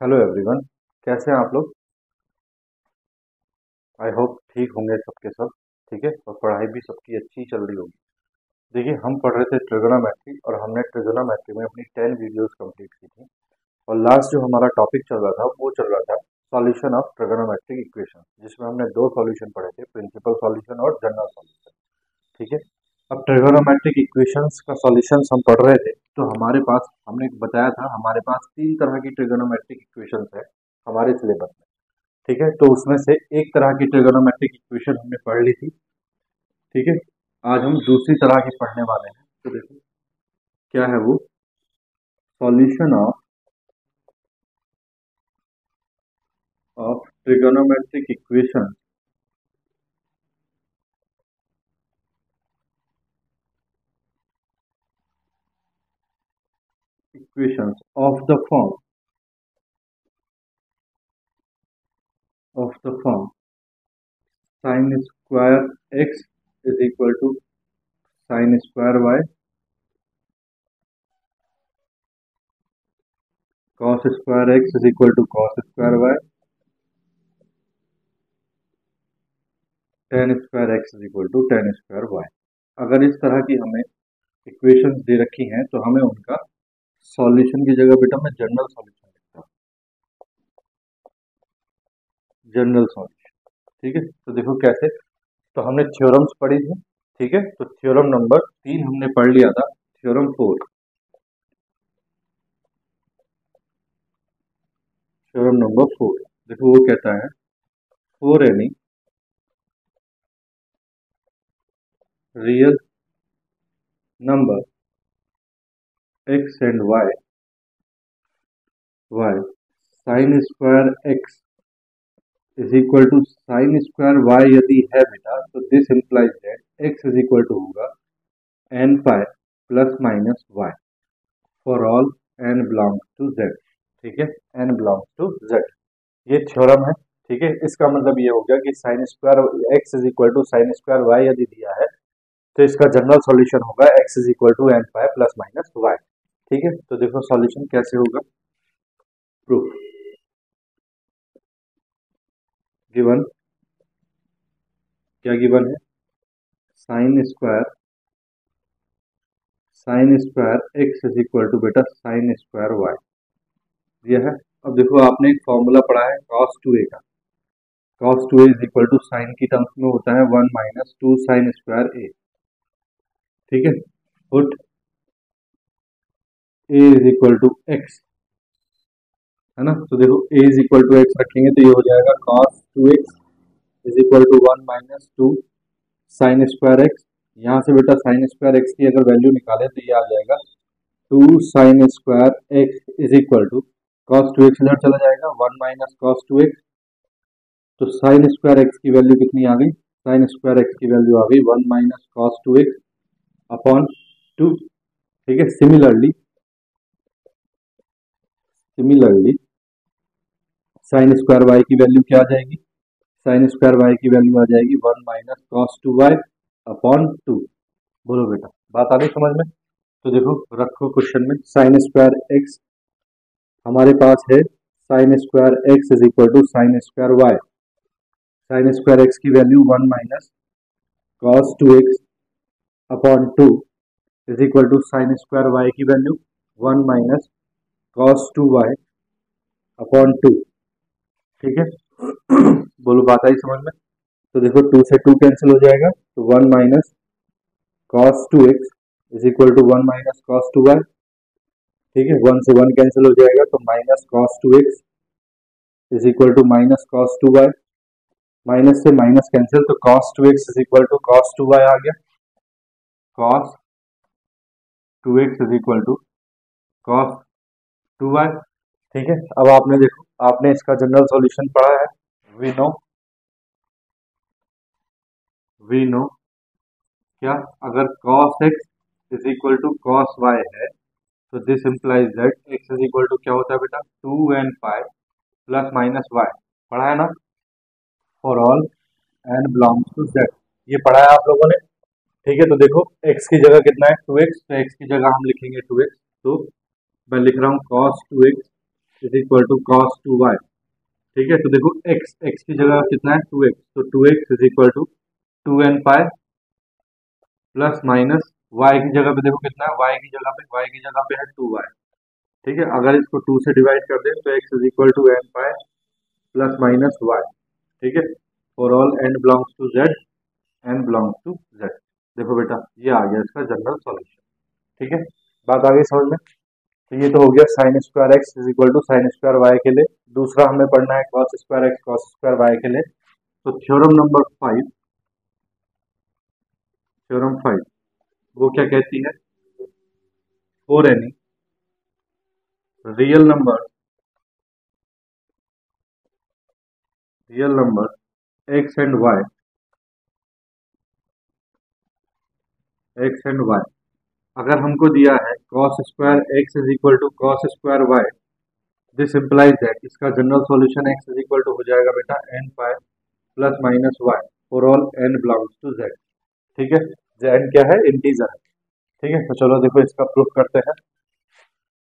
Hello everyone. कैसे हैं आप लोग? आई होप ठीक होंगे सबके सब। ठीक है, और पढ़ाई भी सबकी अच्छी चल रही होगी। देखिए, हम पढ़ रहे थे ट्रिगोनोमेट्री और हमने ट्रिगोनोमेट्री में अपनी 10 वीडियोस कंप्लीट की थी। और लास्ट जो हमारा टॉपिक चल रहा था वो चल रहा था सॉल्यूशन ऑफ ट्रिगोनोमेट्रिक इक्वेशन, जिसमें हमने दो सॉल्यूशन पढ़े थे, प्रिंसिपल सॉल्यूशन और जनरल सॉल्यूशन। ठीक है, अब ट्रिगोनोमेट्रिक इक्वेशंस का सॉल्यूशंस हम पढ़ रहे थे, तो हमारे पास हमने बताया था हमारे पास तीन तरह की ट्रिगोनोमेट्रिक इक्वेशंस है हमारे सिलेबस में। ठीक है, तो उसमें से एक तरह की ट्रिगोनोमेट्रिक इक्वेशन हमने पढ़ ली थी। ठीक है, आज हम दूसरी तरह की पढ़ने वाले हैं। तो देखो क्या है वो, solution of trigonometric equations of the form sine square x is equal to sine square Y, cos square x is equal to cos square Y, tan square x is equal to tan square Y. अगर इस तरह की हमें equations दे रखी हैं तो हमें उनका सॉल्यूशन की जगह बेटा मैं जनरल सॉल्यूशन लिखता हूँ, जनरल सॉल्यूशन। ठीक है, तो देखो कैसे। तो हमने थ्योरम्स पढ़ी थी। ठीक है, तो थ्योरम नंबर 3 हमने पढ़ लिया था, थ्योरम 4। थ्योरम नंबर 4 देखो वो कहता है, for any real number X and Y sine square x is equal to sine square Y यदि है बेटा, तो this implies that x is equal to होगा N pi plus minus Y for all N belongs to Z. ठीक है, N belongs to Z, ये theorem है। ठीक है, इसका मतलब ये हो गया कि sine square x is equal to sine square Y यदि दिया है तो इसका जनरल सॉल्यूशन होगा X is equal to N pi plus minus Y. ठीक है, तो देखो सॉल्यूशन कैसे होगा। प्रूफ गिवन, क्या गिवन है, sine square x is equal to बेटा साइन स्क्वायर वाई दिया है। अब देखो आपने एक फॉर्मूला पढ़ा है cos 2a का, cos 2a is equal to sine की टर्म्स में होता है 1 माइनस 2 साइन स्क्वायर a। ठीक है, put a is equal to X, है ना। तो देखो a is equal to X रखेंगे तो ये हो जाएगा cos 2x is equal to 1 minus 2 sine square X. यहाँ से बेटा साइन स्क्वायर एक्स की अगर वैल्यू निकाले तो ये आ जाएगा 2 sine square x is equal to cos 2x इधर चला जाएगा 1 माइनस cos 2x। तो साइन स्क्वायर एक्स की वैल्यू कितनी आ गई, साइन स्क्वायर एक्स की वैल्यू आ गई 1 माइनस cos 2x अपॉन 2। ठीक है, सिमिलरली साइन स्क्वायर वाई की वैल्यू क्या आ जाएगी, साइन स्क्वायर वाई की वैल्यू आ जाएगी 1 माइनस cos 2y अपॉन 2। बोलो बेटा, बात आ गई समझ में? तो देखो रखो क्वेश्चन में साइन स्क्वायर एक्स, हमारे पास है sine square x is equal to sine square Y. Sine square x की value 1 minus cos 2x upon 2 is equal to sine square Y की value 1 minus cos 2y upon 2। ठीक है, बोलो बात आई समझ में? तो देखो 2 से 2 कैंसिल हो जाएगा तो 1 minus cos 2x is equal to 1 minus cos 2y। ठीक है, 1 से 1 कैंसिल हो जाएगा तो minus cos 2x is equal to minus cos 2y। Minus से माइनस कैंसिल तो cos 2x is equal to cos 2y आ गया, cos 2x is equal to cos 2y। ठीक है, अब आपने देखो आपने इसका जनरल सॉल्यूशन पढ़ा है। वी नो क्या, अगर cos x is equal to cos y है तो this implies that x is equal to क्या होता है बेटा 2n pi plus minus y। पढ़ा है ना, for all n belongs to z, ये पढ़ा है आप लोगों ने। ठीक है, तो देखो x की जगह कितना है 2x, तो x की जगह हम लिखेंगे 2x। तो मैं लिख रहा हूँ cos 2x is equal to cos two Y. ठीक है, तो देखो एक्स की जगह कितना है 2x, तो 2x is equal to 2n pi plus minus Y की जगह पे देखो कितना है, y की जगह पे है 2y। ठीक है, अगर इसको 2 से डिवाइड कर दें तो x is equal to n pi plus minus y। ठीक है, for all n belongs to z, n belongs to z। देखो बेटा ये आ गया इसका जनरल सॉल्यूशन। ठीक है, बात आ गई समझ में। तो ये तो हो गया sine square x is equal to sine square Y के लिए। दूसरा हमें पढ़ना है cos square x cos square Y के लिए। तो थ्योरम नंबर 5, थ्योरम 5 वो क्या कहती है, for any real number, real number X and Y, X and Y, अगर हमको दिया है cos square x is equal to cos square Y, this implies that इसका general solution X is equal to हो जाएगा बेटा N pi plus minus Y for all N belongs to Z. ठीक है, जेड क्या है, इंटीजर है। ठीक है, तो चलो देखो इसका प्रूफ करते हैं,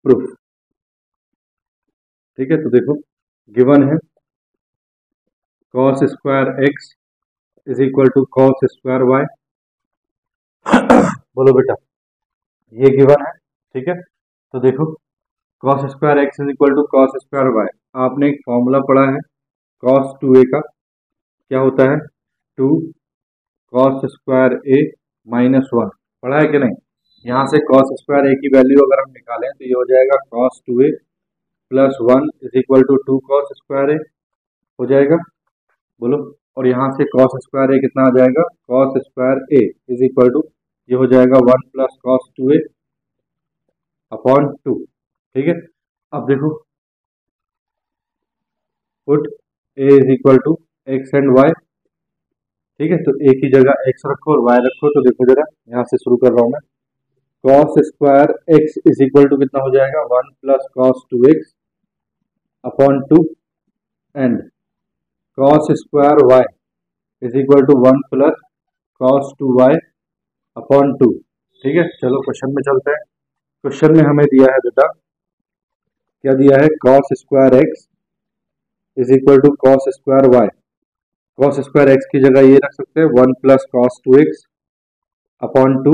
प्रूफ। ठीक है, तो देखो गिवन है cos square x is equal to cos square Y. बोलो बेटा ये गिवन है। ठीक है, तो देखो cos square x is equal to cos square Y, आपने एक फॉर्मूला पढ़ा है कॉस 2a का, क्या होता है 2 कॉस स्क्वायर ए माइनस 1, पढ़ा है कि नहीं। यहाँ से कॉस स्क्वायर ए की वैल्यू अगर हम निकालें तो ये हो जाएगा cos 2a plus 1 is equal to 2 cos square A हो जाएगा। बोलो, और यहाँ से कॉस स्क्वायर ए कितना आ जाएगा, cos square A is equal to ये हो जाएगा 1 प्लस कॉस 2a अपॉन 2। ठीक है, अब देखो put A is equal to X and Y. ठीक है, तो ए की जगह एक्स रखो और वाई रखो, तो देखो जरा यहाँ से शुरू कर रहा हूँ मैं। Cos square x is equal to कितना हो जाएगा 1 plus cos 2x upon 2 and cos square Y is equal to 1 plus cos 2y upon 2। ठीक है, चलो क्वेश्चन में चलते हैं। क्वेश्चन में हमें दिया है बेटा, क्या दिया है, cos square x is equal to cos square Y. Cos square x की जगह ये रख सकते हैं 1 plus cos 2x upon 2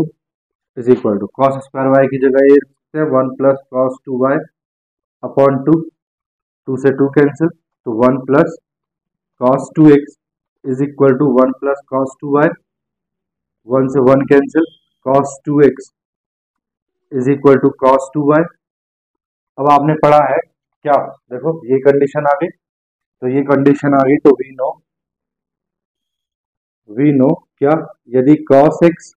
is equal to cos square Y की जगह ये रख सकते हैं 1 प्लस कॉस 2y अपॉन 2, 2 से 2 कैंसिल, तो 1 plus cos 2x is equal to 1 plus cos 2y, 1 से 1 cancel, cos 2x is equal to cos 2y। अब आपने पढ़ा है क्या, देखो ये कंडीशन आ गई, तो ये कंडीशन आ गई, तो वी नो क्या, यदि cos x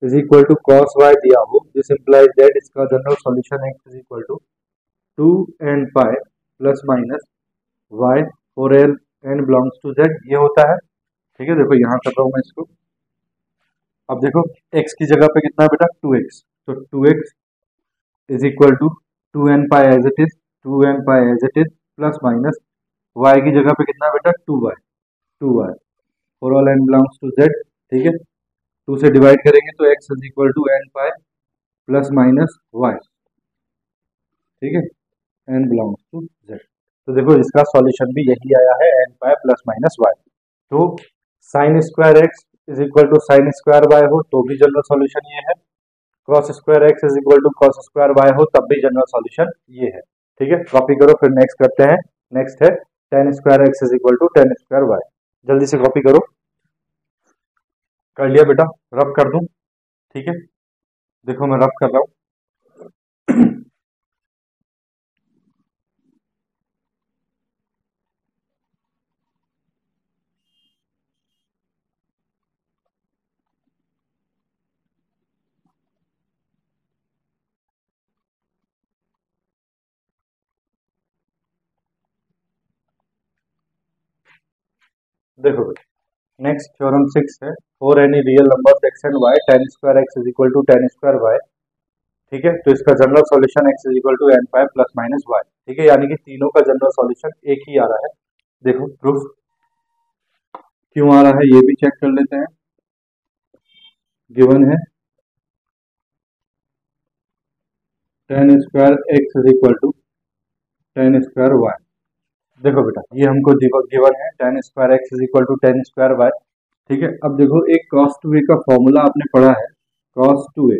is equal to cos y दिया हो, दिस इंप्लाइज दैट इसका general solution x is equal to 2 n pi plus minus y for all n belongs to z, ये होता है। ठीक है, देखो यहाँ कर रहा हूँ मैं इसको। अब देखो x की जगह पे कितना है बेटा 2x, तो 2x is equal to 2n pi as it is, 2n pi as it is plus minus y की जगह पे कितना है बेटा 2y for all n belongs to z। ठीक है, 2 से डिवाइड करेंगे तो x is equal to n pi plus minus y। ठीक है, n बिलोंग्स टू z। तो देखो इसका सॉल्यूशन भी यही आया है n pi plus minus y। तो sine square x is equal to sine square Y हो तो भी जनरल सॉल्यूशन ये है, cos square x is equal to cos square Y हो तब भी जनरल सॉल्यूशन ये है। ठीक है, कॉपी करो, फिर नेक्स्ट करते हैं। नेक्स्ट है tan square x is equal to tan square Y. जल्दी से कॉपी करो, कर लिया बेटा, रब कर दूं। ठीक है, देखो मैं रब कर रहा हूँ। देखो नेक्स्ट थ्योरम 6 है, for any real numbers X and Y tan square x is equal to tan square Y. ठीक है, तो इसका general solution X is equal to N pi plus minus Y. ठीक है, यानी कि तीनों का जनरल सॉल्यूशन एक ही आ रहा है। देखो प्रूफ क्यों आ रहा है ये भी चेक कर लेते हैं। गिवन है tan square x is equal to tan square Y. देखो बेटा ये हमको गिवन है tan square x is equal to tan square Y. ठीक है, अब देखो एक कॉस टू ए का फॉर्मूला आपने पढ़ा है। कॉस टू ए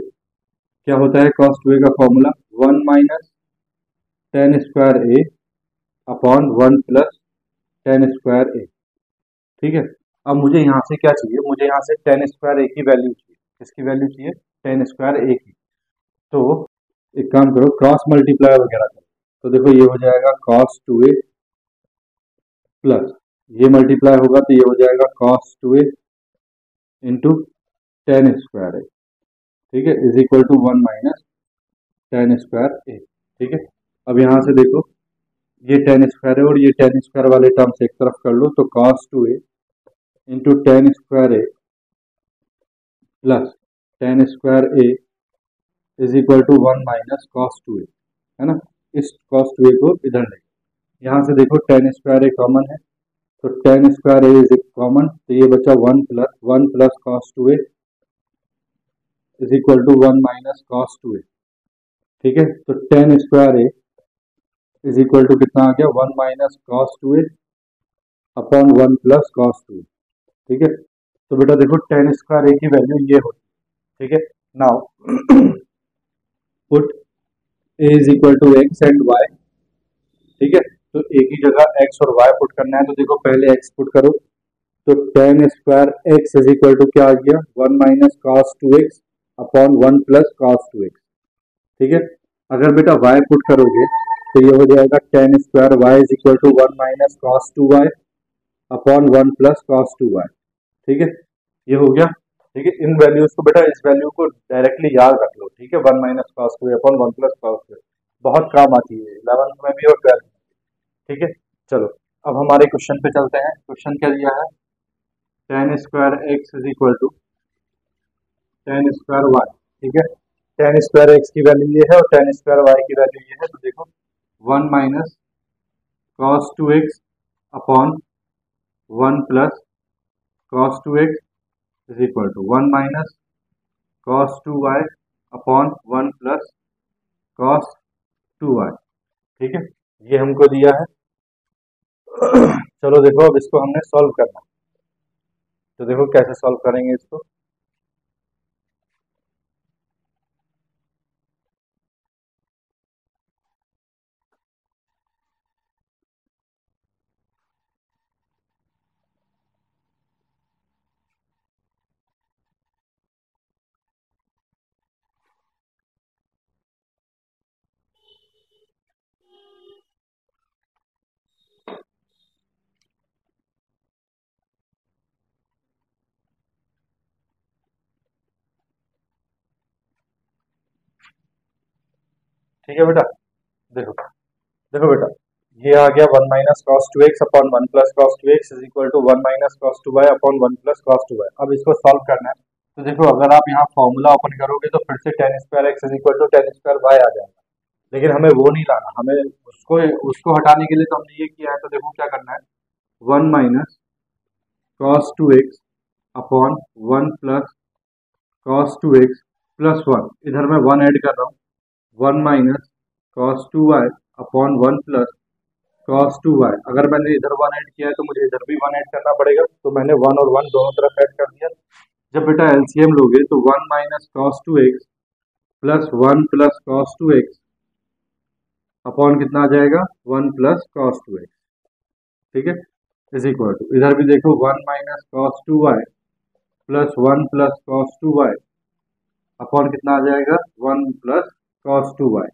क्या होता है? कॉस टू ए का formula one minus tan square A upon one plus tan square A. ठीक है, अब मुझे यहाँ से क्या चाहिए? मुझे यहाँ से टेन स्क्वायर ए की वैल्यू चाहिए। किसकी वैल्यू चाहिए? टेन स्क्वायर ए की। तो एक काम करो, क्रॉस मल्टीप्लाई वगैरह करो। तो देखो ये हो जाएगा कॉस टू ए प्लस ये मल्टीप्लाई होगा तो ये हो जाएगा cos two A into tan square A. ठीक है, is equal to one minus tan square A. ठीक है, अब यहाँ से देखो ये टेन स्क्वायर है और ये टेन स्क्वायर वाले टर्म्स एक तरफ कर लो, तो cos two A into tan square A plus tan square A is equal to one minus cos two A, है ना। इस कॉस टू ए को इधर ले, यहाँ से देखो टेन स्क्वायर ए कॉमन है, तो tan square A is common, तो ये बचा one plus cos two A is equal to one minus cos two A. ठीक है, तो tan square A is equal to कितना आ गया? One minus cos two A upon one plus cos two A. ठीक है, तो बेटा देखो टेन स्क्वायर ए की वैल्यू ये होती है। ठीक है, now put A is equal to X and Y. ठीक है, तो ए की जगह एक्स और वाई पुट करना है, तो देखो पहले एक्स पुट करो, तो tan square x is equal to क्या आ गया? One minus cos two x upon one plus cos two x. ठीक है, अगर बेटा वाई पुट करोगे तो ये हो जाएगा tan square Y is equal to one minus cos two Y upon one plus cos two Y. ठीक है, ये हो गया। ठीक है, इन वैल्यूज को बेटा इस वैल्यू को डायरेक्टली याद रख लो। ठीक है, one minus cos to upon one plus cos to बहुत काम आती है 11th में भी और 12th में। ठीक है, चलो अब हमारे क्वेश्चन पे चलते हैं। क्वेश्चन क्या दिया है? Tan square x is equal to tan square Y. ठीक है, टेन स्क्वायर एक्स की वैल्यू ये है और टेन स्क्वायर वाई की वैल्यू ये है, तो देखो one minus cos two x upon one plus cos two x is equal to one minus cos two Y upon one plus cos two Y. ठीक है, ये हमको दिया है। चलो देखो अब इसको हमने सॉल्व करना है, तो देखो कैसे सॉल्व करेंगे इसको। ठीक है बेटा, देखो देखो बेटा ये आ गया one minus cos two x upon one plus cos two x is equal to one minus cos two Y upon one plus cos two y. अब इसको सॉल्व करना है, तो देखो अगर आप यहाँ फॉर्मूला ओपन करोगे तो फिर से tan square x is equal to tan square Y आ जाएगा, लेकिन हमें वो नहीं लाना, हमें उसको उसको हटाने के लिए तो हमने ये किया है। तो देखो क्या करना है, one minus cos two x upon one plus cos two x plus one, इधर मैं वन ऐड कर रहा हूँ, one minus cos two Y upon one plus cos two y. अगर मैंने इधर वन ऐड किया है तो मुझे इधर भी वन ऐड करना पड़ेगा, तो मैंने वन और वन दोनों तरफ ऐड कर दिया। जब बेटा एलसीएम लोगे तो one minus cos two x plus one plus cos two x upon कितना आ जाएगा? One plus cos two x. ठीक है, इज इक्वल टू इधर भी देखो one minus cos two y plus one plus cos two Y upon कितना आ जाएगा? One plus cos two Y.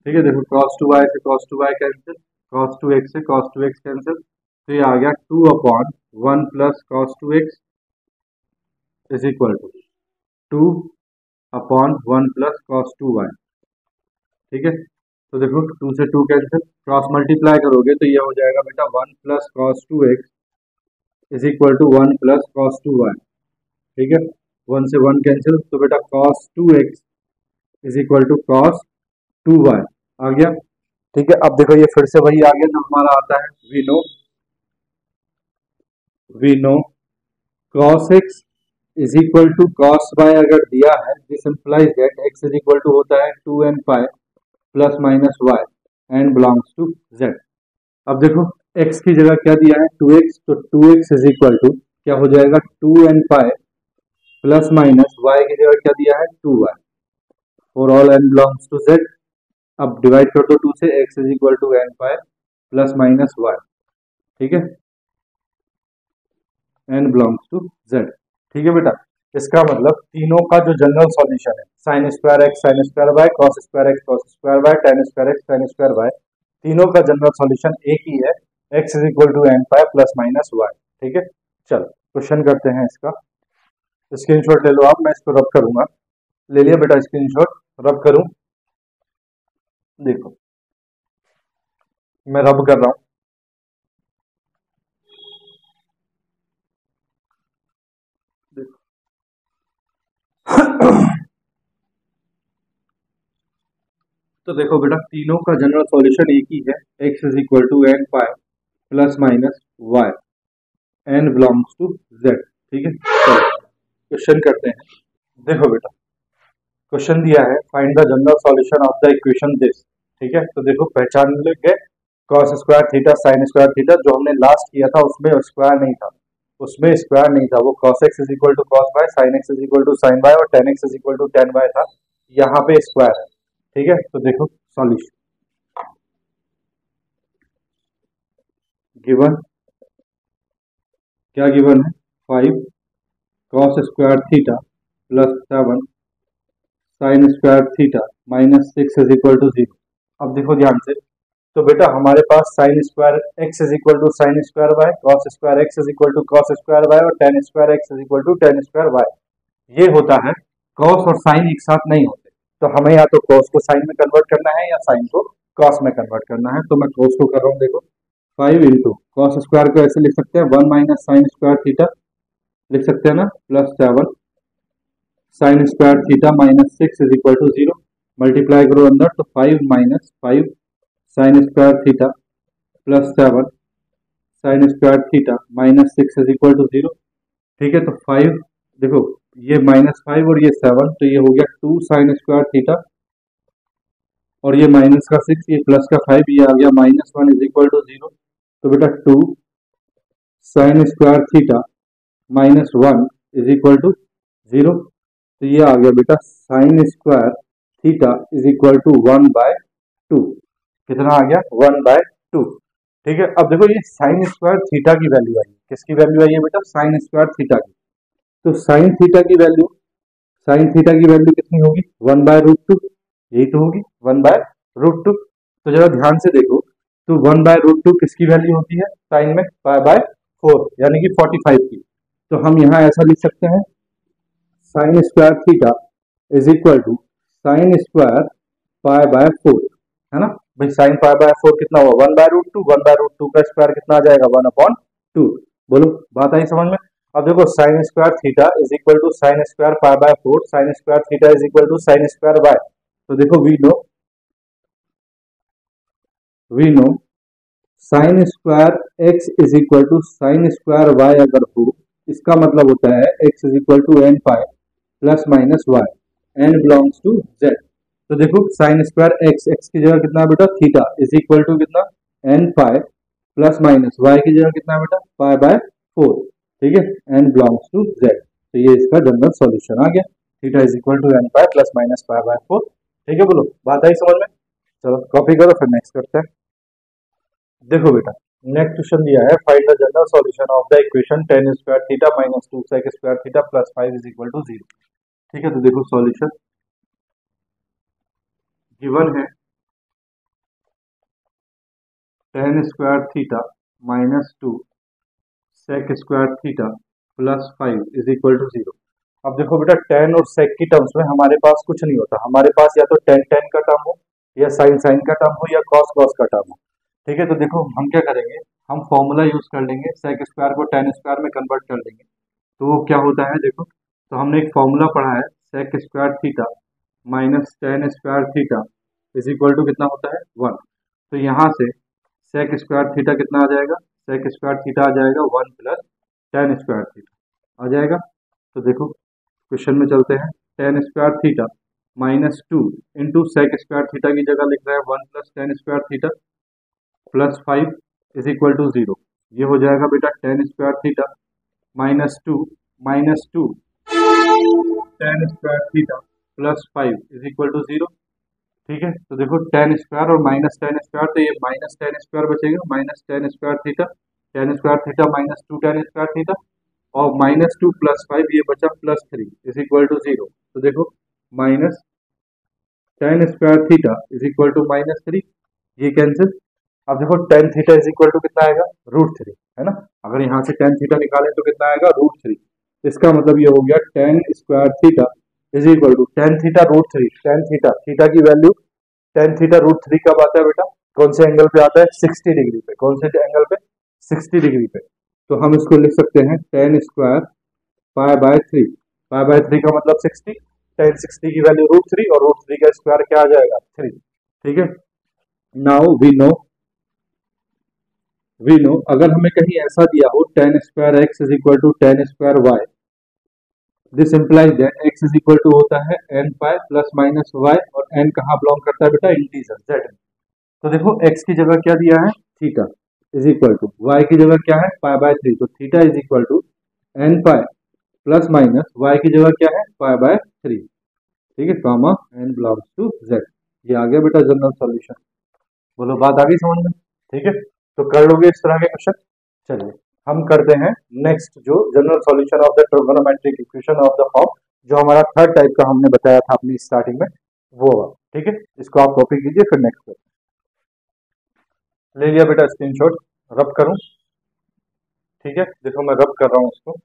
ठीक है, देखो कॉस टू वाई से cos two y cancel, cos two x से कॉस टू एक्स कैंसिल, तो ये आ गया two upon one plus cos two x is equal to two upon one plus cos two Y. ठीक है, तो देखो टू से टू कैंसिल, क्रॉस मल्टीप्लाई करोगे तो ये हो जाएगा बेटा one plus cos two x is equal to one plus cos two Y. ठीक है, वन से वन कैंसिल, तो बेटा cos two x is equal to cos two Y आ गया। ठीक है, अब देखो ये फिर से वही आ गया जो हमारा आता है, we know cos x is equal to cos y अगर दिया है, this implies that x is equal to होता है two N pi plus minus Y, N belongs to z. अब देखो x की जगह क्या दिया है 2x, तो 2x इज इक्वल टू क्या हो जाएगा 2n pi plus minus y की जगह क्या दिया है 2y for all n belongs to z। अब डिवाइड कर दो 2 से, x is equal to n pi plus minus y, ठीक है, n बिलोंग्स टू z, ठीक है बेटा। इसका मतलब तीनों का जो जनरल सॉल्यूशन है sine square x sine square Y cos square x cos square Y tan square x tan square y, तीनों का जनरल सॉल्यूशन एक ही है, x is equal to N pi plus minus Y, ठीक है। चलो question करते हैं इसका। स्क्रीनशॉट ले लो आप, मैं इसको रब करूंगा। ले लिया बेटा स्क्रीनशॉट, रब करूं, देखो मैं रब कर रहा हूं। तो देखो बेटा तीनों का जनरल सॉल्यूशन एक ही है, x is equal to N pi plus minus Y, N belongs to z, ठीक है। चलो क्वेश्चन करते हैं। देखो बेटा क्वेश्चन दिया है find the general solution of the equation this, ठीक है। तो देखो पहचान लेंगे cos square theta sine square theta, जो हमने लास्ट किया था उसमें स्क्वायर नहीं था, उसमें स्क्वायर नहीं था, वो cos x is equal to cos y sine x is equal to sine y और tan x is equal to tan y था, यहाँ पे स्क्वायर है, ठीक है। तो देखो सॉल्यूशन गिवन, क्या गिवन है 5 cos square theta plus 7 sine square theta minus 6 is equal to 0। अब देखो ध्यान से, तो बेटा हमारे पास sine square x is equal to sine square Y cos square x is equal to cos square Y और tan square x is equal to tan square Y, ये होता है। कॉस और साइन एक साथ नहीं होते, तो हमें या तो कॉस को साइन में कन्वर्ट करना है या साइन को कॉस में कन्वर्ट करना है। तो मैं कॉस को कर रहा हूँ, देखो 5 इंटू कॉस स्क्वायर को ऐसे लिख सकते हैं 1 माइनस साइन स्क्वायर थीटा, लिख सकते हैं ना, plus 7 sine square theta minus 6 is equal to 0, multiply करो अंदर तो 5 minus 5 sine square theta plus 7 sine square theta minus 6 is equal to 0, ठीक है। तो 5 देखो ये -5 और ये 7, तो ये हो गया 2 साइन स्क्वायर थीटा और ये माइनस का 6 ये प्लस का 5, ये आ गया -1 इज इक्वल टू 0। तो बेटा 2 sine square theta -1 is equal to 0, तो ये आ गया बेटा sine square theta is equal to 1/2, कितना आ गया 1/2, ठीक है। अब देखो ये साइन स्क्वायर थीटा की वैल्यू आई, किसकी वैल्यू आई है बेटा साइन स्क्वायर थीटा की, तो साइन थीटा की वैल्यू, साइन थीटा की वैल्यू कितनी होगी 1/√2, यही तो होगी 1/√2। तो जरा ध्यान से देखो, तो 1/√2 किसकी वैल्यू होती है साइन में पाई/4 यानी कि 45 की, तो हम यहाँ ऐसा लिख सकते हैं sine square theta is equal to sine square pi, है ना भाई। साइन पाई/4 कितना हुआ 1/√2, 1/√2 का स्क्वायर कितना आ जाएगा 1/2, बोलो बात आई समझ में। अब देखो sine square theta is equal to sine square pi sine square theta is equal to sine square Y, तो देखो we know sine square x is equal to sine square Y अगर हो, इसका मतलब होता है X is equal to N pi plus minus Y, N belongs to Z. तो देखो साइन स्क्वायर एक्स, एक्स की जगह कितना बेटा थीटा इज इक्वल टू कितना n pi plus minus Y की जगह कितना बेटा पाई/4, ठीक है, एन बिलोंग्स टू जेड। तो ये इसका जनरल सॉल्यूशन आ गया, theta is equal to N pi plus minus pi, ठीक है। बोलो बात आई समझ में। चलो कॉपी करो फिर नेक्स्ट करते हैं। देखो बेटा नेक्स्ट क्वेश्चन दिया है find the general solution of the equation tan square theta minus 2 sec square theta plus 5 is equal to 0, ठीक है। तो देखो सॉल्यूशन गिवन है tan square theta minus 2 sec square theta plus 5 is equal to 0। अब देखो बेटा tan और sec की टर्म्स में हमारे पास कुछ नहीं होता, हमारे पास या तो tan tan का टर्म हो या sin sin का टर्म हो या cos cos का टर्म हो, ठीक है। तो देखो हम क्या करेंगे, हम फॉर्मूला यूज कर लेंगे, sec स्क्वायर को tan स्क्वायर में कन्वर्ट कर देंगे, तो वो क्या होता है देखो, तो हमने एक फॉर्मूला पढ़ा है sec square theta minus tan square theta is equal to कितना होता है 1, तो यहाँ से sec स्क्वायर थीटा कितना आ जाएगा, sec स्क्वायर थीटा आ जाएगा 1 प्लस tan स्क्वायर थीटा आ जाएगा। तो देखो क्वेश्चन में चलते हैं, tan square theta -2 into sec square theta की जगह लिख रहे हैं 1 plus tan square theta plus 5 is equal to 0। ये हो जाएगा बेटा tan square theta -2 tan square theta plus 5 is equal to 0। ठीक है, तो देखो टेन स्क्वायर और माइनस टेन स्क्वायर, तो ये माइनस टेन स्क्वायर बचेगा, minus tan square theta -2 tan square theta, और -2 प्लस 5 ये बचा प्लस 3 इज इक्वल टू 0। तो देखो minus tan square theta is equal to -3, ये कैंसिल। अब देखो tan theta is equal to कितना आएगा, √3, है ना। अगर यहाँ से टेन थीटा निकालें तो कितना आएगा, √3। इसका मतलब ये हो गया tan square theta is equal to tan theta √3। Tan theta, theta की वैल्यू टेन थीटा √3 कब आता है बेटा, कौन से एंगल पे आता है, 60 डिग्री पे। कौन से एंगल पे, 60 डिग्री पे। तो हम इसको लिख सकते हैं टेन स्क्वायर पाई/3। पाई/3 का मतलब 60, टेन 60 की वैल्यू √3 और √3 का स्क्वायर क्या आ जाएगा, 3। ठीक है, नाउ वी नो अगर हमें कहीं ऐसा दिया हो tan square x is equal to tan square Y, this implies that x is equal to होता है n pi plus minus y, और एन कहाँ बिलोंग करता है बेटा, इंटीजर जेड में। तो देखो एक्स की जगह क्या दिया है, theta is equal to, y की जगह क्या है, पाई/3, तो theta is equal to N pi plus minus Y की जगह क्या है, पाई/3। ठीक है, comma n belongs to Z. ये आ गया बेटा जनरल सॉल्यूशन। बोलो बात आ गई समझ में। ठीक है, तो कर लोगे इस तरह के क्वेश्चन। चलिए हम करते हैं नेक्स्ट, जो general solution of the trigonometric equation of the form, जो हमारा थर्ड टाइप का हमने बताया था अपनी स्टार्टिंग में, वो। ठीक है, इसको आप कॉपी कीजिए, फिर नेक्स्ट करते हैं। ले लिया बेटा स्क्रीनशॉट, रब करूं। ठीक है, देखो मैं रब कर रहा हूं उसको।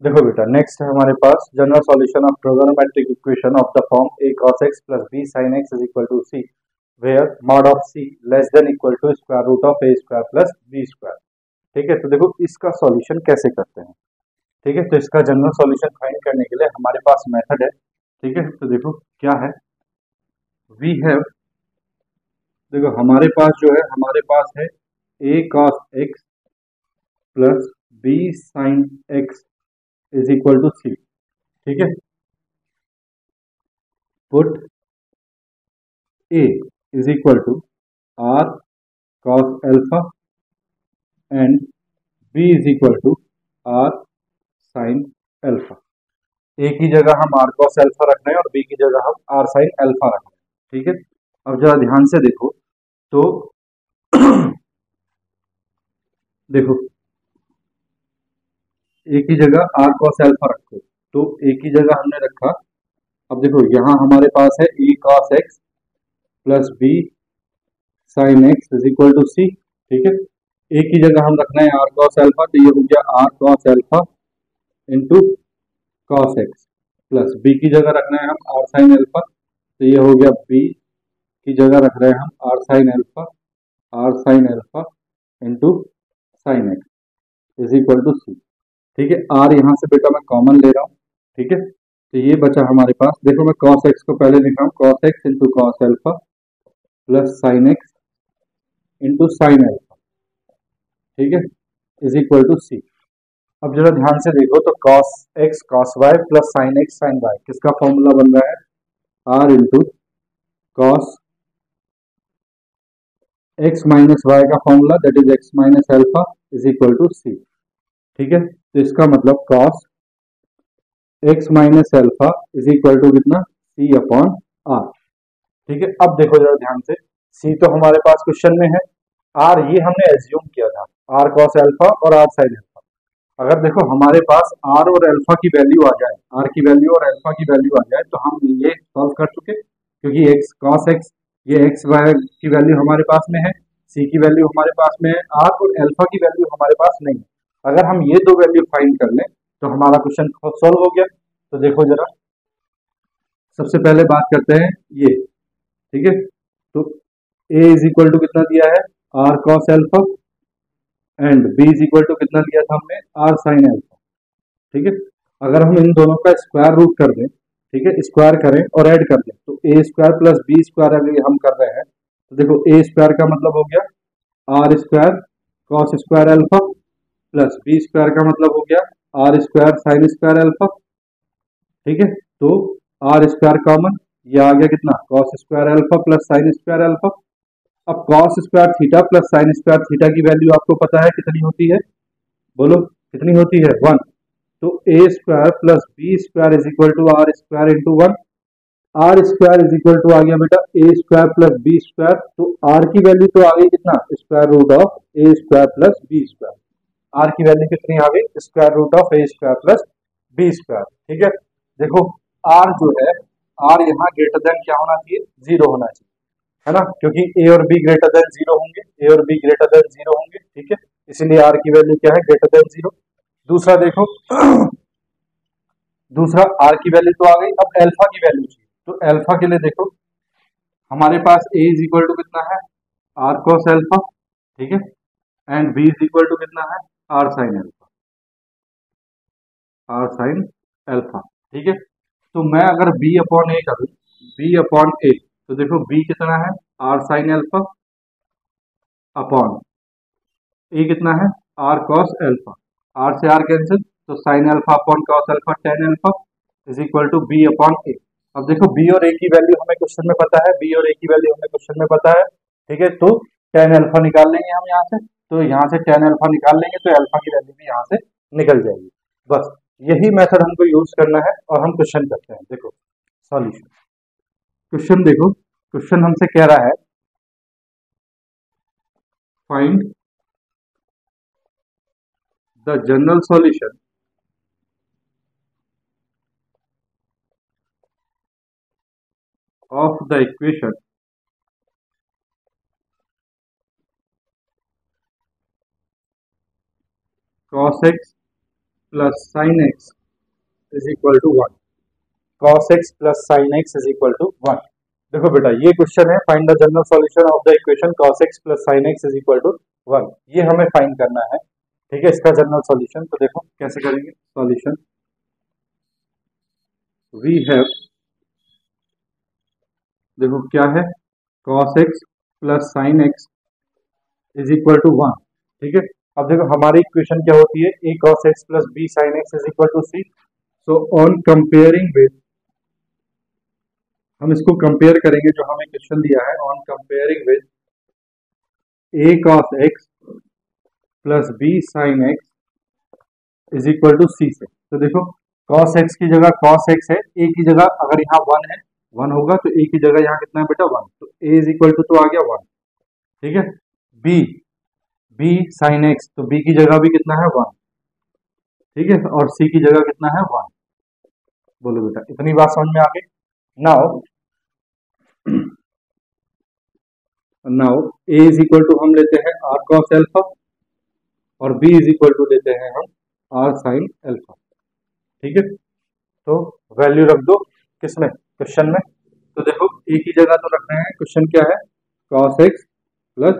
देखो बेटा नेक्स्ट है हमारे पास general solution of trigonometric equation of the form a cos x plus b sin x is equal to c, where mod of c less than equal to square root of a square plus b square। ठीक है, तो देखो इसका solution कैसे करते हैं। ठीक है, तो इसका जनरल सॉल्यूशन फाइंड करने के लिए हमारे पास मेथड है। ठीक है, तो देखो क्या है, वी हैव, देखो हमारे पास जो है, हमारे पास है a cos x plus b sin x is equal to c। ठीक है, put a is equal to r cos alpha and b is equal to r sin alpha। a की जगह हम r cos alpha रख रहे हैं और b की जगह हम r sin alpha रख रहे हैं। ठीक है, अब जरा ध्यान से देखो तो देखो a की जगह r cos alpha रखो, तो a की जगह हमने रखा। अब देखो यहाँ हमारे पास है a cos x plus b sin x is equal to c। ठीक है, a की जगह हम रखना है r cos alpha, तो ये हो गया r cos alpha into cos x, plus b की जगह रखना है हम r sin alpha, तो ये हो गया b की जगह रख रहे हैं हम r sin alpha into sin x is equal to c। ठीक है, r यहाँ से बेटा मैं कॉमन ले रहा हूँ। ठीक है, तो ये बचा हमारे पास, देखो मैं cos x को पहले लिखा हूँ, cos x into cos alpha plus sin x into sin alpha। ठीक है, इज इक्वल टू c। अब जरा ध्यान से देखो तो cos x cos y plus sin x sin y किसका फॉर्मूला बन रहा है, r into cos x minus y का formula, that is x minus alpha is equal to c। ठीक है, तो इसका मतलब cos x minus alpha is equal to कितना, c अपॉन r। ठीक है, अब देखो जरा ध्यान से, c तो हमारे पास क्वेश्चन में है, r ये हमने एज्यूम किया था, r cos अल्फा और r sin अल्फा। अगर देखो हमारे पास r और अल्फा की वैल्यू आ जाए, r की वैल्यू और अल्फा की वैल्यू आ जाए, तो हम ये सॉल्व कर चुके, क्योंकि x cos x, ये x y की वैल्यू हमारे पास में है, c की वैल्यू हमारे पास में है, r और अल्फा की वैल्यू हमारे पास नहीं है। अगर हम ये दो वैल्यू फाइंड कर लें तो हमारा क्वेश्चन खुद सॉल्व हो गया। तो देखो जरा, सबसे पहले बात करते हैं ये। ठीक है, तो a इज इक्वल टू कितना दिया है, r cos alpha, and b is equal to कितना दिया था हमने, r sin अल्फा। ठीक है, अगर हम इन दोनों का स्क्वायर रूट कर दें, ठीक है, स्क्वायर करें और ऐड कर दें तो A square plus B square अगर हम कर रहे हैं तो देखो ए स्क्वायर का मतलब हो गया r square cos square alpha plus B square का मतलब हो गया r square sine square alpha. ठीक है, तो आर स्क्वायर कॉमन, ये आ गया कितना cos square alpha plus sine square alpha. अब cos square theta plus sine square theta की वैल्यू आपको पता है कितनी होती है, बोलो कितनी होती है, 1। तो A square plus B square is equal to R square into 1। R square is equal to आ गया बेटा A square plus B square, तो आर की वैल्यू तो आ गई कितना square root of A square plus B square. R की वैल्यू कितनी आ गई square root of A square plus B square. ठीक है, देखो आर जो है आर यहाँ ग्रेटर देन क्या होना चाहिए, 0 होना चाहिए, है ना, क्योंकि ए और बी ग्रेटर देन 0 होंगे, ए और बी ग्रेटर देन 0 होंगे। ठीक है, इसीलिए आर की वैल्यू क्या है ग्रेटर देन 0। दूसरा देखो दूसरा आर की वैल्यू तो आ गई, अब अल्फा की वैल्यू चाहिए, तो अल्फा के लिए देखो हमारे पास ए इज इक्वल टू कितना है आर कॉस अल्फा, ठीक है, and b is equal to कितना है are sine alpha, r sine alpha. ठीक है, तो मैं अगर बी अपॉन ए करूँ, बी अपॉन ए, तो देखो बी कितना है are sine alpha upon A कितना है आर कॉस अल्फा, आर से आर कैंसिल, तो sine alpha upon cos alpha tan alpha is equal to B upon A. अब देखो बी और ए की वैल्यू हमें क्वेश्चन में पता है, बी और ए की वैल्यू हमें क्वेश्चन में पता है। ठीक है, तो टेन अल्फा निकाल लेंगे हम यहाँ से, तो यहाँ से टेन अल्फा निकाल लेंगे तो अल्फा की वैल्यू भी यहाँ से निकल जाएगी। बस यही मेथड हमको यूज करना है और हम क्वेश्चन करते हैं। देखो सॉल्यूशन, क्वेश्चन देखो, क्वेश्चन हमसे कह रहा है find the general solution of the equation cos x plus sin x is equal to 1, cos x plus sin x is equal to 1। देखो बेटा ये क्वेश्चन है find the general solution of the equation cos x plus sin x is equal to 1, ये हमें find करना है। ठीक है, इसका जनरल सॉल्यूशन तो देखो कैसे करेंगे सॉल्यूशन, वी हैव, देखो क्या है cos x plus sin x is equal to 1। ठीक है, अब देखो हमारी इक्वेशन क्या होती है a cos x plus b sin x is equal to c। So on comparing with, हम इसको कंपेयर करेंगे जो हमें क्वेश्चन दिया है, on comparing with a cos x plus b sin x is equal to c से। तो देखो cos x की जगह cos x है, a की जगह अगर यहाँ 1 है 1 होगा तो a की जगह यहाँ कितना है बेटा 1, तो a इज इक्वल टू तो आ गया 1। ठीक है, b sin x, तो b की जगह भी कितना है 1। ठीक है, और c की जगह कितना है 1। बोलो बेटा इतनी बात समझ में आ गई। Now now a is equal to हम लेते हैं r cos अल्फा और b इज इक्वल टू लेते हैं हम r sin अल्फा। ठीक है, तो वैल्यू रख दो किसमें क्वेश्चन में, तो देखो a की जगह तो रख रहे हैं, क्वेश्चन क्या है cos x plus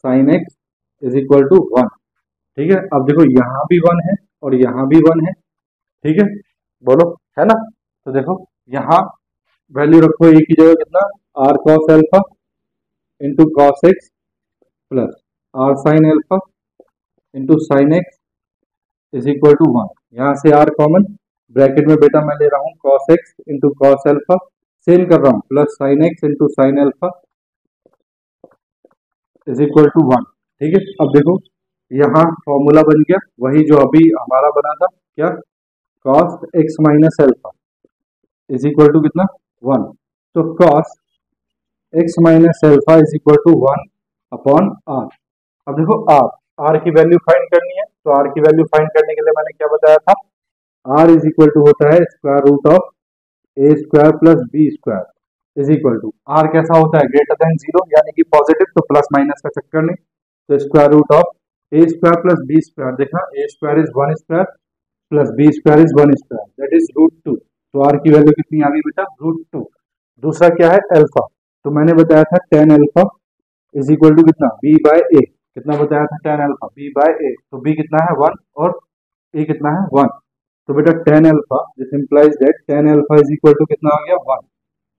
sin x is equal to 1। ठीक है, अब देखो यहाँ भी 1 है और यहाँ भी 1 है। ठीक है, बोलो है ना, तो देखो यहाँ वैल्यू रखो a की जगह कितना r cos alpha into cos x plus r sin alpha into sine x is equal to 1। यहाँ से r कॉमन, ब्रैकेट में बेटा मैं ले रहा हूँ cos x into cos alpha, same कर रहा हूँ plus sine x into sine alpha is equal to 1। ठीक है, अब देखो यहाँ फॉर्मूला बन गया वही जो अभी हमारा बना था, क्या cos x minus alpha is equal to कितना 1, तो cos x minus alpha is equal to 1 upon r। अब देखो r की वैल्यू फाइंड करनी है, तो r की वैल्यू फाइंड करने के लिए मैंने क्या बताया था, r इज इक्वल टू होता है square root of a square plus b square is equal to, r कैसा होता है ग्रेटर देन 0 यानी कि पॉजिटिव, तो प्लस माइनस का चक्कर नहीं, तो square root of a square plus b square, देखना a square is 1 square plus b square is 1 square that is root 2, तो r की वैल्यू कितनी आ गई बेटा रूट 2। दूसरा क्या है अल्फा, तो मैंने बताया था tan alpha is equal to कितना b बाय a, कितना बताया था tan alpha b by a, तो b कितना है 1 और a कितना है 1, तो बेटा tan alpha, this implies that tan alpha is equal to कितना आ गया 1।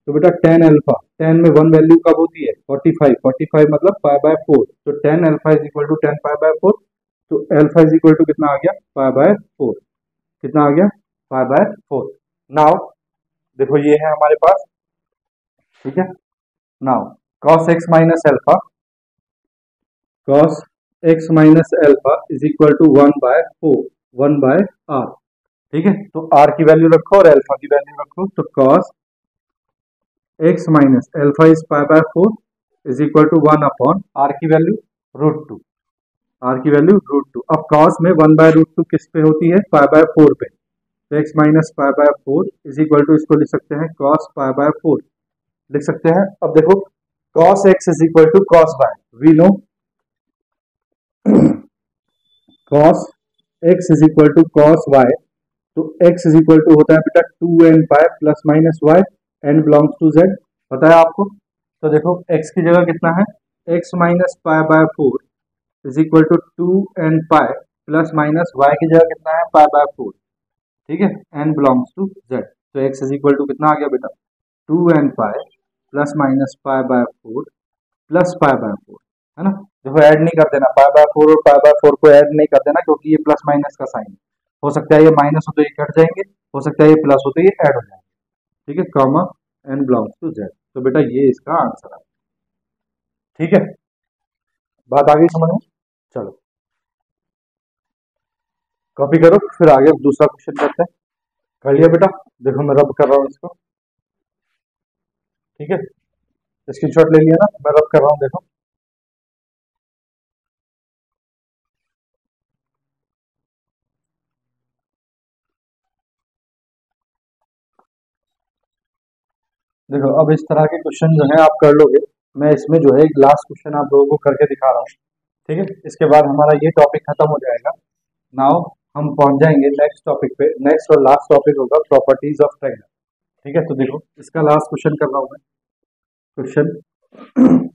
तो बेटा टेन अल्फा, टेन में वन वैल्यू कब होती है 45, 45 मतलब पाई बाय 4, तो tan alpha is equal to tan pi by 4, तो अल्फा इज इक्वल टू कितना आ गया पाई बाय 4, कितना आ गया पाई बाय 4। नाउ देखो ये है हमारे पास, ठीक है। Now cos x minus alpha, cos x minus alpha is equal to 1 by 4, 1 by r, ठीक है। तो r की वैल्यू रखो और अल्फा की वैल्यू रखो, तो cos x minus alpha is pi by 4 is equal to 1 upon r की वैल्यू √2, r की वैल्यू √2। अब cos में 1 बाय √2 किस पे होती है पाई बाय 4 पे, तो x minus pi by 4 is equal to, इसको लिख सकते हैं cos पाई बाय 4 लिख सकते हैं। अब देखो cos x is equal to cos y, we know cos x is equal to cos y, तो x इज इक्वल टू होता है बेटा 2n pi plus minus y, n belongs to z, पता है आपको। तो देखो x की जगह कितना है, x minus pi by 4 is equal to 2n pi plus minus y की जगह कितना है पाई बाय 4, ठीक है, n बिलोंग्स टू z। तो x इज इक्वल टू कितना आ गया बेटा 2n pi plus minus pi by 4 plus pi by 4, है ना। देखो ऐड नहीं कर देना, पाई बाय 4 और पाई बाय 4 को ऐड नहीं कर देना, क्योंकि ये प्लस माइनस का साइन है। हो सकता है ये माइनस हो तो ये कट जाएंगे, हो सकता है ये प्लस हो तो ये ऐड हो जाएंगे, ठीक है, comma n belongs to z। तो बेटा ये इसका आंसर है, ठीक है। बात आ गई समझ में, चलो कॉपी करो, फिर आगे दूसरा क्वेश्चन करते हैं। कर लिया बेटा, देखो मैं रब कर रहा हूँ इसको, ठीक है, स्क्रीनशॉट ले लिया ना, मैं रब कर रहा हूँ देखो। देखो अब इस तरह के क्वेश्चन जो है आप कर लोगे, मैं इसमें जो है एक लास्ट क्वेश्चन आप लोगों को करके दिखा रहा हूँ, ठीक है। इसके बाद हमारा ये टॉपिक खत्म हो जाएगा। नाउ हम पहुंच जाएंगे नेक्स्ट टॉपिक पे, नेक्स्ट और लास्ट टॉपिक होगा प्रॉपर्टीज ऑफ ट्रायंगल, ठीक है। तो देखो इसका लास्ट क्वेश्चन कर रहा हूँ मैं, क्वेश्चन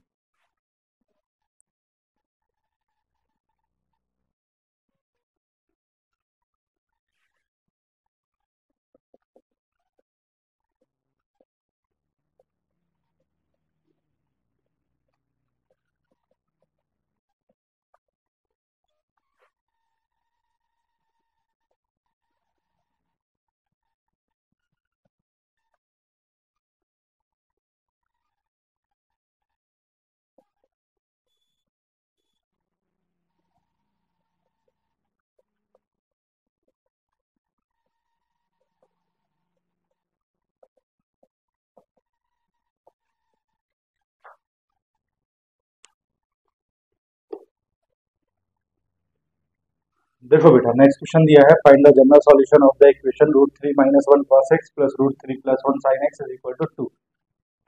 देखो बेटा नेक्स्ट क्वेश्चन दिया है, find the general solution of the equation √3 minus 1 cos x plus √3 plus 1 sin x is equal to 2,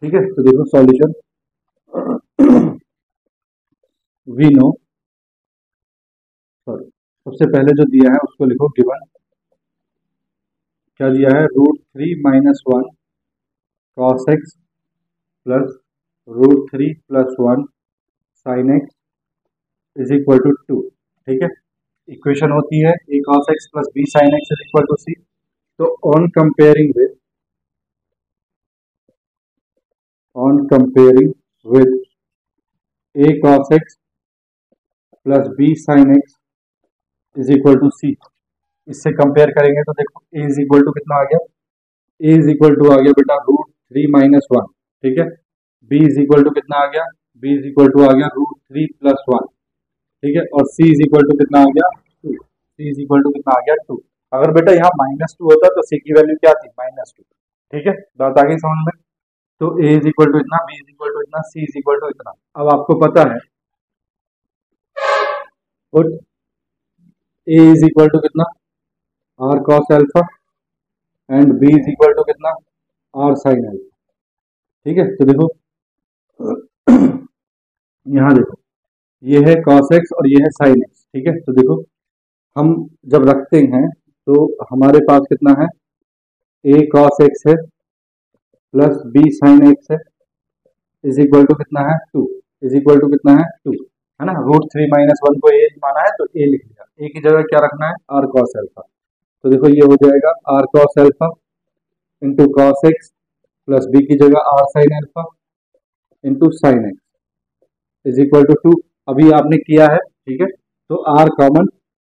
ठीक है। तो देखो सॉल्यूशन वी नो, सॉरी सबसे पहले जो दिया है उसको लिखो, गिवन क्या दिया है √3 minus 1 cos x plus √3 plus 1 sin x is equal to 2, ठीक है। इक्वेशन होती है a cos x plus b sin x is equal to c। तो on comparing with a cos x plus b sin x is equal to c, इससे compare करेंगे तो देखो a is equal to कितना आ गया, a इज इक्वल टू आ गया बेटा √3 माइनस 1, ठीक है। b इज इक्वल टू कितना आ गया, b इज इक्वल टू आ गया √3 प्लस 1, ठीक है। और c इज इक्वल टू कितना आ गया 2, c इज इक्वल टू कितना आ गया 2। अगर बेटा यहाँ -2 होता तो c की वैल्यू क्या थी -2, ठीक है। बात आ गई समझ में। तो a इज इक्वल टू इतना, b इज इक्वल टू इतना, c इज इक्वल टू इतना। अब आपको पता है और a इज इक्वल टू कितना r cos alpha and b is equal to कितना r sin अल्फा, ठीक है। तो देखो यहाँ देखो ये है cos x और ये है sin x, ठीक है। तो देखो हम जब रखते हैं तो हमारे पास कितना है a cos x है प्लस b sin x है इज इक्वल टू कितना है 2, इज इक्वल टू कितना है 2, है ना। √3 माइनस 1 को a माना है तो a लिख लिया, a की जगह क्या रखना है r cos अल्फा। तो देखो ये हो जाएगा r cos alpha into cos x plus b की जगह r sine alpha into sine x is equal to 2। अभी आपने किया है, ठीक है। तो आर कॉमन,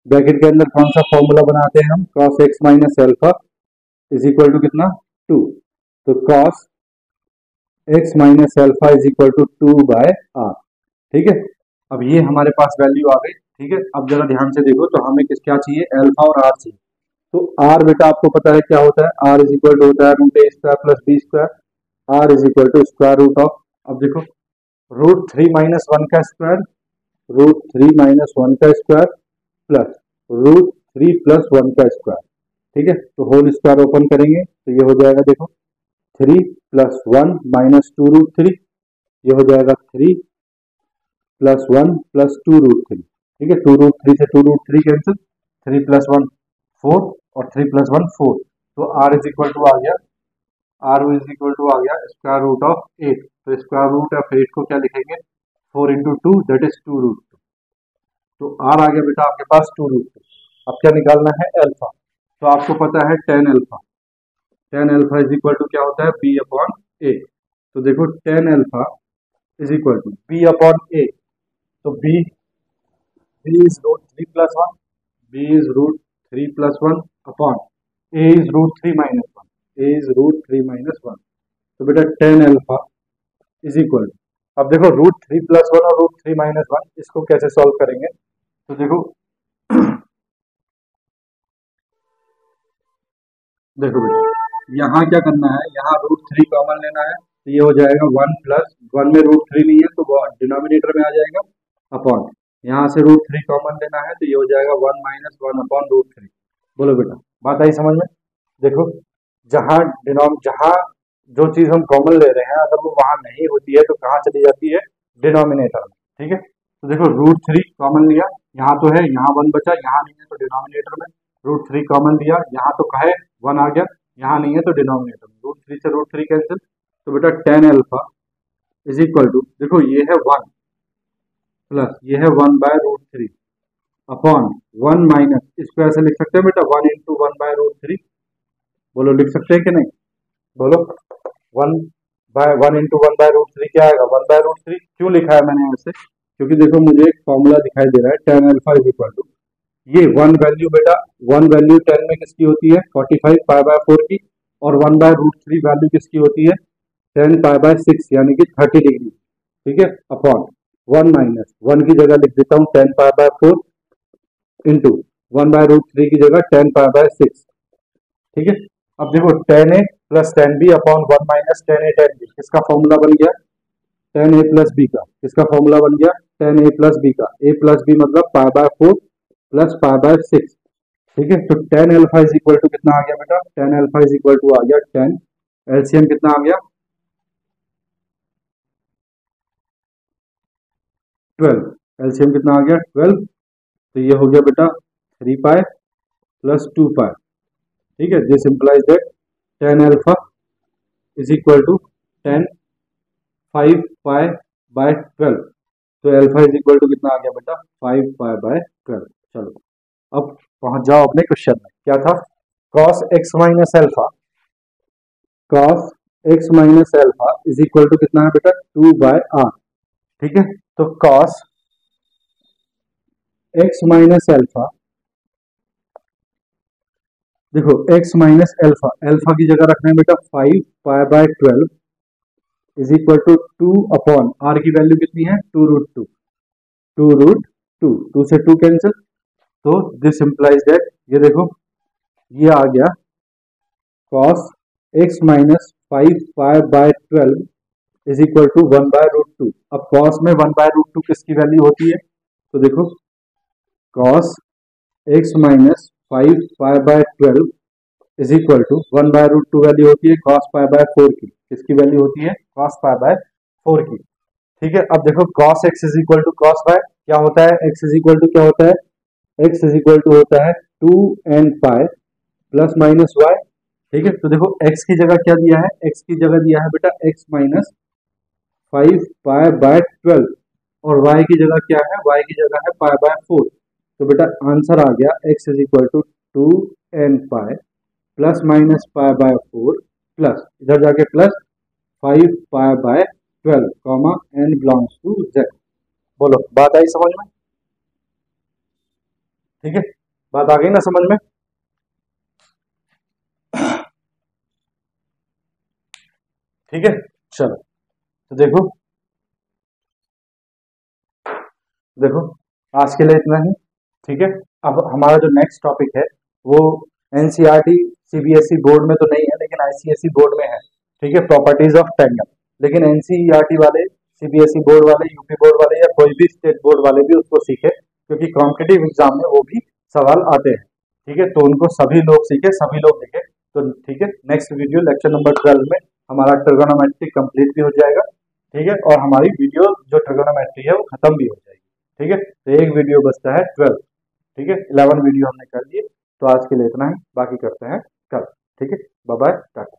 ब्रैकेट के अंदर कौन सा फॉर्मूला बनाते हैं हम, cos x minus alpha is equal to कितना, 2। तो cos x minus alpha is equal to 2/r, ठीक है। अब ये हमारे पास वैल्यू आ गई, ठीक है। अब जरा ध्यान से देखो, तो हमें किस क्या चाहिए, एल्फा और आर चाहिए। तो आर बेटा आपको पता है क्या होता है, आर इज इक्वल टू होता है root a square plus B square, r is equal to square root of, अब देखो रूट 3 माइनस 1 का स्क्वायर, रूट 3 माइनस 1 का स्क्वायर प्लस रूट 3 प्लस 1 का स्क्वायर, ठीक है। तो होल स्क्वायर ओपन करेंगे तो ये हो जाएगा, देखो 3 प्लस 1 माइनस 2 रूट 3, ये हो जाएगा 3 प्लस 1 प्लस 2 रूट 3, ठीक है। 2 रूट 3 से 2 रूट 3 कैंसिल, 3 प्लस 1 4 और 3 प्लस 1 4। तो आर इज इक्वल टू आ गया, आर इज इक्वल टू आ गया स्क्वायर रूट ऑफ 8। तो स्क्वायर रूट ऑफ 8 को क्या लिखेंगे, 4 इंटू 2 दैट इज 2 रूट 2। तो आर आ गया बेटा आपके पास 2 रूट 2। अब क्या निकालना है, एल्फा। तो आपको पता है tan alpha, tan alpha is equal to क्या होता है, बी अपॉन ए। तो देखो tan alpha is equal to B upon A. तो B B is root 3 plus 1, B is root 3 plus 1 upon A is root 3 minus 1, A is root 3 minus 1। तो बेटा tan alpha is equal to, अब देखो root 3 plus 1 और root 3 minus 1, इसको कैसे solve करेंगे। तो देखो देखो बेटा यहाँ क्या करना है, यहाँ रूट 3 कॉमन लेना है, तो ये हो जाएगा 1 प्लस 1 में रूट 3 नहीं है तो वो डिनोमिनेटर में आ जाएगा अपॉन, यहाँ से रूट 3 कॉमन लेना है तो ये हो जाएगा 1 माइनस 1 अपॉन रूट 3। बोलो बेटा बात आई समझ में। देखो जहाँ जहाँ जो चीज हम कॉमन ले रहे हैं अगर वो वहां नहीं होती है तो कहाँ चली जाती है, डिनोमिनेटर में, ठीक है। तो देखो रूट 3 कॉमन लिया, यहाँ तो है, यहाँ 1 बचा, यहाँ नहीं है तो डिनोमिनेटर में, रूट 3 कॉमन लिया, यहाँ तो कहे 1 आ गया, यहाँ नहीं है तो डिनोमिनेटर में, रूट 3 से रूट 3 कैंसिल। तो बेटा tan alpha is equal to, देखो ये है 1 प्लस ये है 1/√3 अपॉन 1 माइनस, इसको ऐसे लिख सकते हैं बेटा 1 इंटू 1/√3। बोलो लिख सकते हैं कि नहीं, बोलो 1 इंटू 1/√3 क्या आएगा, 1/√3। क्यों लिखा है मैंने ऐसे, क्योंकि देखो मुझे एक फॉर्मूला दिखाई दे रहा है tan alpha is equal to, ये वन वैल्यू बेटा, वन वैल्यू 10 में किसकी होती है, 45 पाई/4 की, और 1/√3 वैल्यू किसकी होती है, 10 पाई/6 यानी कि 30 डिग्री, ठीक है। अपॉन 1 माइनस 1 की जगह लिख देता हूँ 10 पाई/4 इंटू 1/√3 की जगह 10 पाई/6, ठीक है। अब देखो 10a plus 10b upon 1 minus 10a 10b, किसका फॉर्मूला बन गया, 10a प्लस b का, किसका फॉर्मूला बन गया, 10a प्लस b का, a प्लस b मतलब पाई/4 प्लस पाई/6, ठीक है। तो tan alpha is equal to कितना आ गया बेटा, tan alpha is equal to आ गया 10, एलसीएम कितना आ गया 12, एलसीएम कितना आ गया 12। तो ये हो गया बेटा 3 पाई प्लस 2 पाई, ठीक है। This implies that tan alpha is equal to 10 5 pi by 12। तो एल्फा इज इक्वल टू कितना आ गया बेटा 5 पाई बाय 12। चलो अब पहुंच जाओ अपने क्वेश्चन में, क्या था, cos x minus alpha, cos x minus alpha is equal to कितना है बेटा 2/r, ठीक है। तो cos x माइनस एल्फा, देखो x माइनस एल्फा, एल्फा की जगह रखना है बेटा 5 pi is equal to 2 upon r की वैल्यू कितनी है 2√2, 2√2, 2 से 2 कैंसिल। तो दिस इंप्लाइज दैट, ये देखो ये आ गया cos x minus 5 pi is equal to 1/√2। अब cos में 1/√2 किसकी वैल्यू होती है, तो देखो cos x minus 5 pi is equal to 1/√2 value होती है cos पाई/4 की, किसकी वैल्यू होती है cos पाई/4 की, ठीक है। अब देखो cos x is equal to cos y क्या होता है, x इज इक्वल टू क्या होता है, x इज इक्वल टू होता है 2n pi plus minus y, ठीक है। तो देखो x की जगह क्या दिया है, x की जगह दिया है बेटा x माइनस 5 पाई/12 और y की जगह क्या है, y की जगह है पाई/4। तो बेटा आंसर आ गया x is equal to 2 n pi plus minus pi by 4 plus इधर जाके plus 5 pi by 12 comma n belongs to z. बोलो बात आई समझ में? ठीक है, बात आ गई ना समझ में? ठीक है, चलो तो देखो देखो आज के लिए इतना ही। ठीक है, अब हमारा जो नेक्स्ट टॉपिक है वो एनसीईआरटी सीबीएसई बोर्ड में तो नहीं है लेकिन आईसीएसई बोर्ड में है। ठीक है, प्रॉपर्टीज ऑफ टेंडम। लेकिन एनसीईआरटी वाले, सीबीएसई बोर्ड वाले, यूपी बोर्ड वाले या कोई भी स्टेट बोर्ड वाले भी उसको सीखे, क्योंकि कॉम्पिटिटिव एग्जाम में वो भी सवाल आते हैं। ठीक है, तो उनको सभी लोग सीखे, सभी लोग लिखे। तो ठीक है, नेक्स्ट वीडियो लेक्चर नंबर 12 में हमारा ट्रिगोनोमेट्री कंप्लीट भी हो जाएगा। ठीक है, और हमारी वीडियो जो ट्रिगोनोमेट्री है वो खत्म भी हो जाएगी। ठीक है, तो एक वीडियो बचता है 12। ठीक है, 11 वीडियो हमने कर लिए। तो आज के लिए इतना ही, बाकी करते हैं कल। ठीक है, बाय बाय, टाटा।